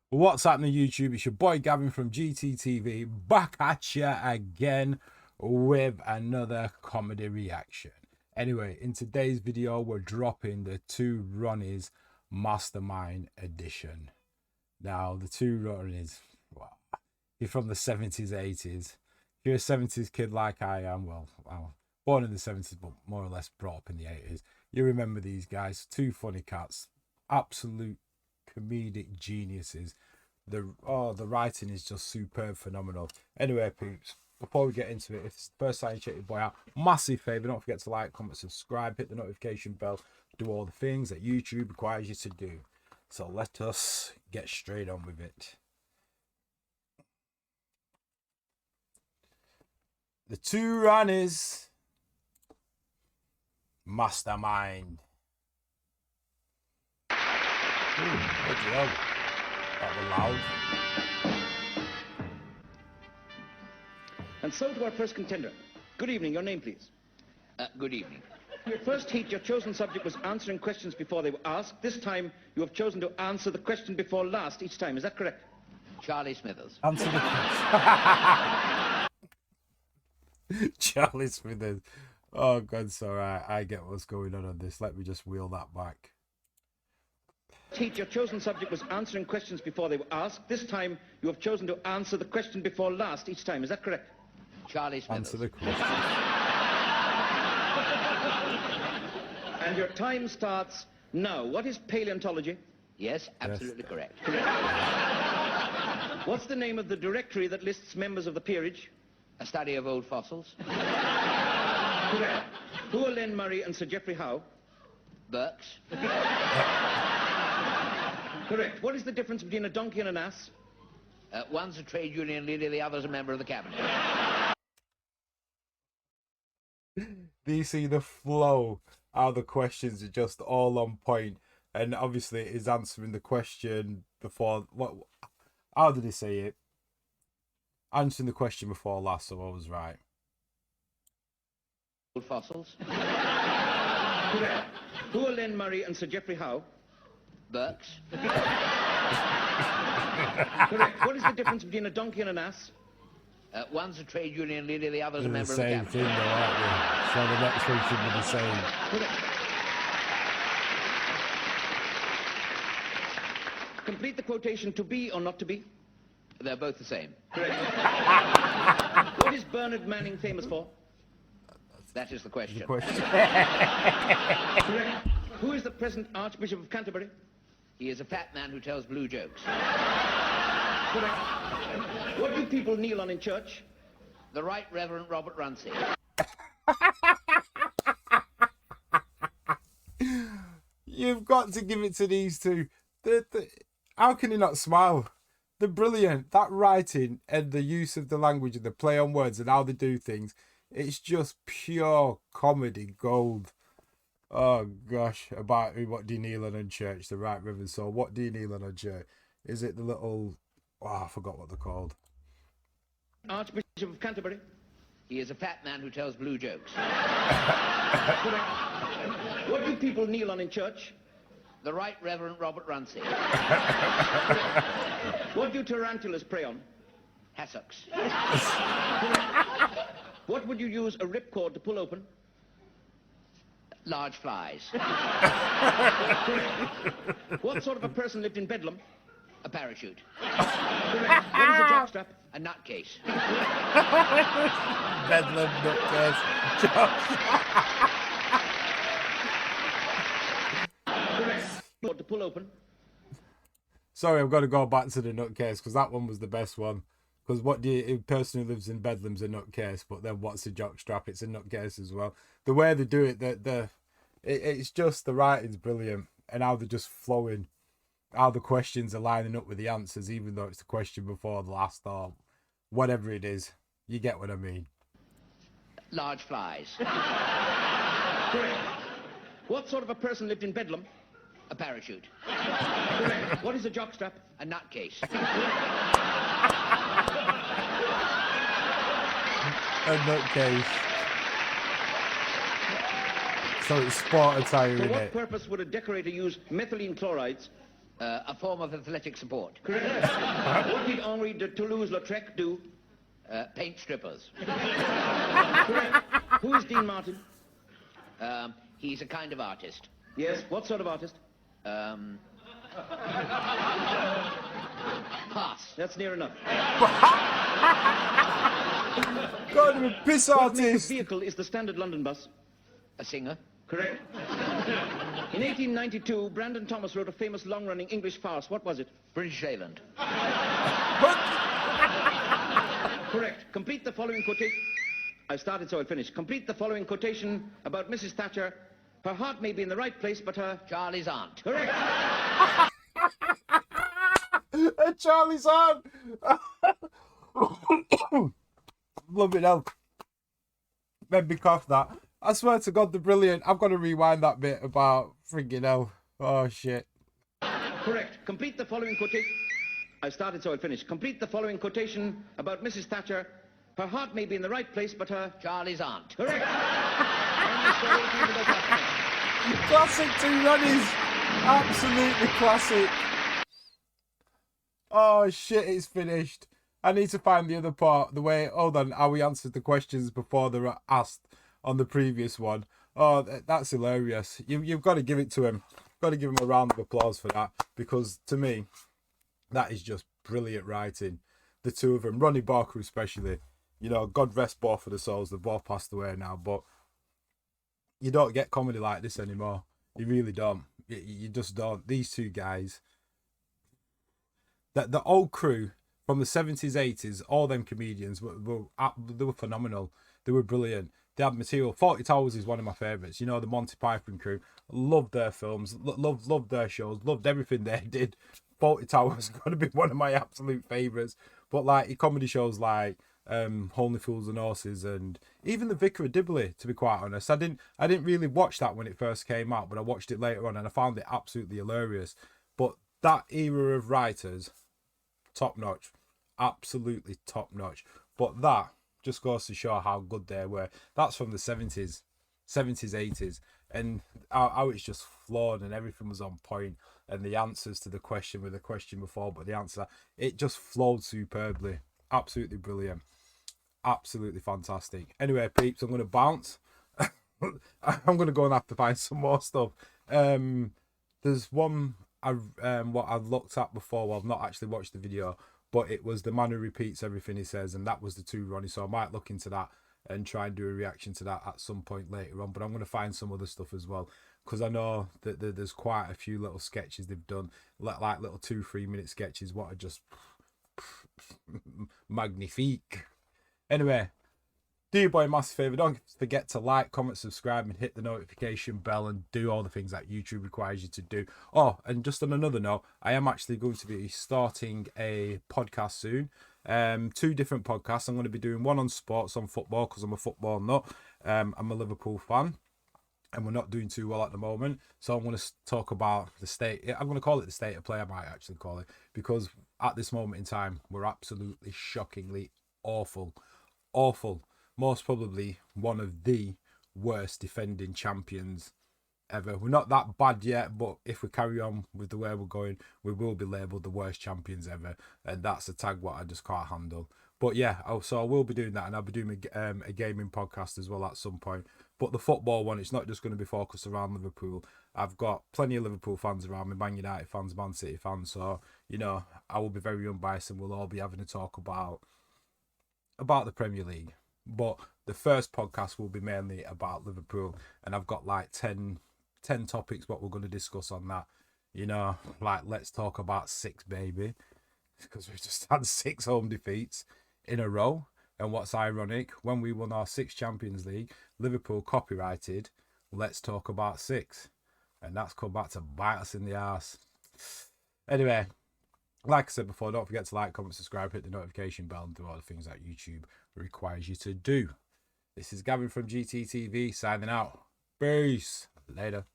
What's happening, YouTube? It's your boy Gavin from GTTV back at you again with another comedy reaction. Anyway, in today's video, we're dropping the two Ronnies Mastermind edition. Now, the two Ronnies, well, you're from the 70s, 80s. If you're a 70s kid like I am, well, born in the 70s, but more or less brought up in the 80s, you remember these guys. Two funny cats, absolute comedic geniuses. The writing is just superb, phenomenal. Anyway, peeps, before we get into it, if it's the first time you check your boy out, massive favor, don't forget to like, comment, subscribe, hit the notification bell, do all the things that YouTube requires you to do. So let us get straight on with it. The two Ronnies Mastermind. Ooh, what the hell? That was loud. And so to our first contender. Good evening. Your name, please. Good evening. In your first heat, your chosen subject was answering questions before they were asked. This time, you have chosen to answer the question before last each time. Is that correct? Charlie Smithers. Answer the question. Charlie Smithers. Oh, God, it's all right. I get what's going on this. Let me just wheel that back. Heat, your chosen subject was answering questions before they were asked. This time, you have chosen to answer the question before last each time. Is that correct? Charlie Smithers. Answer the question. And your time starts now. What is paleontology? Yes, absolutely correct. What's the name of the directory that lists members of the peerage? A study of old fossils. Correct. Who are Len Murray and Sir Geoffrey Howe? Burks. Correct. What is the difference between a donkey and an ass? One's a trade union leader, the other's a member of the cabinet. Do you see the flow? How the questions are just all on point, and obviously is answering the question before. What? How did he say it? Answering the question before last, so I was right. Old fossils. Correct. Who are Len Murray and Sir Geoffrey Howe? Burks. Correct. What is the difference between a donkey and an ass? One's a trade union leader, the other's a They're the member of the same cabinet. thing, though, aren't they? So the next one should be the same. Correct. Complete the quotation, to be or not to be. They're both the same. Correct. What is Bernard Manning famous for? That is the question. Correct. Who is the present Archbishop of Canterbury? He is a fat man who tells blue jokes. Correct. What do people kneel on in church? The Right Reverend Robert Runcie. You've got to give it to these two. How can you not smile? They're brilliant. That writing and the use of the language and the play on words and how they do things, it's just pure comedy gold. Oh gosh, about what do you kneel on in church? The Right Reverend. So what do you kneel on in church? Is it the little? Oh, I forgot what they're called. Archbishop of Canterbury? He is a fat man who tells blue jokes. Correct. What do people kneel on in church? The Right Reverend Robert Runcie. What do tarantulas prey on? Hassocks. What would you use a ripcord to pull open? Large flies. What sort of a person lived in Bedlam? A parachute. Correct. What is a jockstrap? A nutcase. Bedlam nutcase. Correct. To pull open. Sorry, I've got to go back to the nutcase because that one was the best one. Because what do you, a person who lives in Bedlam's a nutcase, but then what's a jockstrap? It's a nutcase as well. The way they do it, it's just, the writing's brilliant, and how they're just flowing, how the questions are lining up with the answers, even though it's the question before the last or whatever it is. You get what I mean? Large flies. Correct. What sort of a person lived in Bedlam? A parachute. Correct. What is a jockstrap? A nutcase. A nutcase. So it's sport attire For in what it. purpose would a decorator use methylene chlorides A form of athletic support. Correct. What did Henri de Toulouse-Lautrec do? Paint strippers. Correct. Who is Dean Martin? He's a kind of artist. Yes. What sort of artist? Pass. That's near enough. God, I'm a piss What make of artist. vehicle is the standard London bus? A singer. Correct. In 1892, Brandon Thomas wrote a famous long-running English farce. What was it? British Island. Correct. Complete the following quotation. I started, so I'll finish. Complete the following quotation about Mrs. Thatcher. Her heart may be in the right place, but her... Charlie's aunt. Correct. Charlie's on. Love it now. Made me cough that. I swear to God, they're brilliant. I've got to rewind that bit about freaking hell. Oh shit. Correct. Complete the following quotation. I started, so I'll finish. Complete the following quotation about Mrs. Thatcher. Her heart may be in the right place, but her... Charlie's aunt. Correct. Classic two Ronnies. Absolutely classic. Oh shit, it's finished. I need to find the other part. The way, hold on, how we answered the questions before they were asked on the previous one. Oh, that's hilarious. You've got to give it to him. Got to give him a round of applause for that, because to me, that is just brilliant writing. The two of them, Ronnie Barker especially. You know, God rest both of the souls. They've both passed away now, but you don't get comedy like this anymore. You really don't. You just don't. These two guys, the old crew from the 70s, 80s, all them comedians they were phenomenal. They were brilliant. They had material. 40 Towers is one of my favourites. You know, the Monty Python crew. Loved their films. Loved their shows. Loved everything they did. 40 Towers is going to be one of my absolute favourites. But like comedy shows like Only Fools and Horses, and even The Vicar of Dibley, to be quite honest. I didn't really watch that when it first came out, but I watched it later on and I found it absolutely hilarious. But that era of writers, top notch. Absolutely top notch. But that just goes to show how good they were. That's from the 70s, 80s, and how it's just flawed and everything was on point, and the answers to the question with the question before, but the answer, it just flowed superbly. Absolutely brilliant. Absolutely fantastic. Anyway, peeps, I'm going to bounce. I'm going to go and have to find some more stuff. There's one what I've looked at before. Well, I've not actually watched the video, but it was the man who repeats everything he says, and that was the two Ronnie. So I might look into that and try and do a reaction to that at some point later on. But I'm going to find some other stuff as well, because I know that there's quite a few little sketches they've done, like little 2-3 minute sketches, what are just magnifique. Anyway, do your boy a massive favour. Don't forget to like, comment, subscribe, and hit the notification bell, and do all the things that YouTube requires you to do. Oh, and just on another note, I am actually going to be starting a podcast soon. 2 different podcasts. I'm going to be doing one on sports, on football, because I'm a football nut. I'm a Liverpool fan, and we're not doing too well at the moment. So I'm going to talk about the state. I'm going to call it the state of play. I might actually call it, because at this moment in time, we're absolutely shockingly awful. Most probably one of the worst defending champions ever. We're not that bad yet, but if we carry on with the way we're going, we will be labelled the worst champions ever, and that's a tag what I just can't handle. But yeah, so I will be doing that, and I'll be doing a gaming podcast as well at some point. But the football one, it's not just going to be focused around Liverpool. I've got plenty of Liverpool fans around me, Man United fans, Man City fans, so you know, I will be very unbiased, and we'll all be having a talk about the Premier League. But the first podcast will be mainly about Liverpool, and I've got like 10 topics what we're going to discuss on that. You know, like let's talk about 6, baby, because we've just had 6 home defeats in a row. And what's ironic, when we won our 6th Champions League, Liverpool copyrighted let's talk about 6, and that's come back to bite us in the arse. Anyway, like I said before, don't forget to like, comment, subscribe, hit the notification bell, and do all the things that YouTube requires you to do. This is Gavin from GTTV signing out. Peace. Later.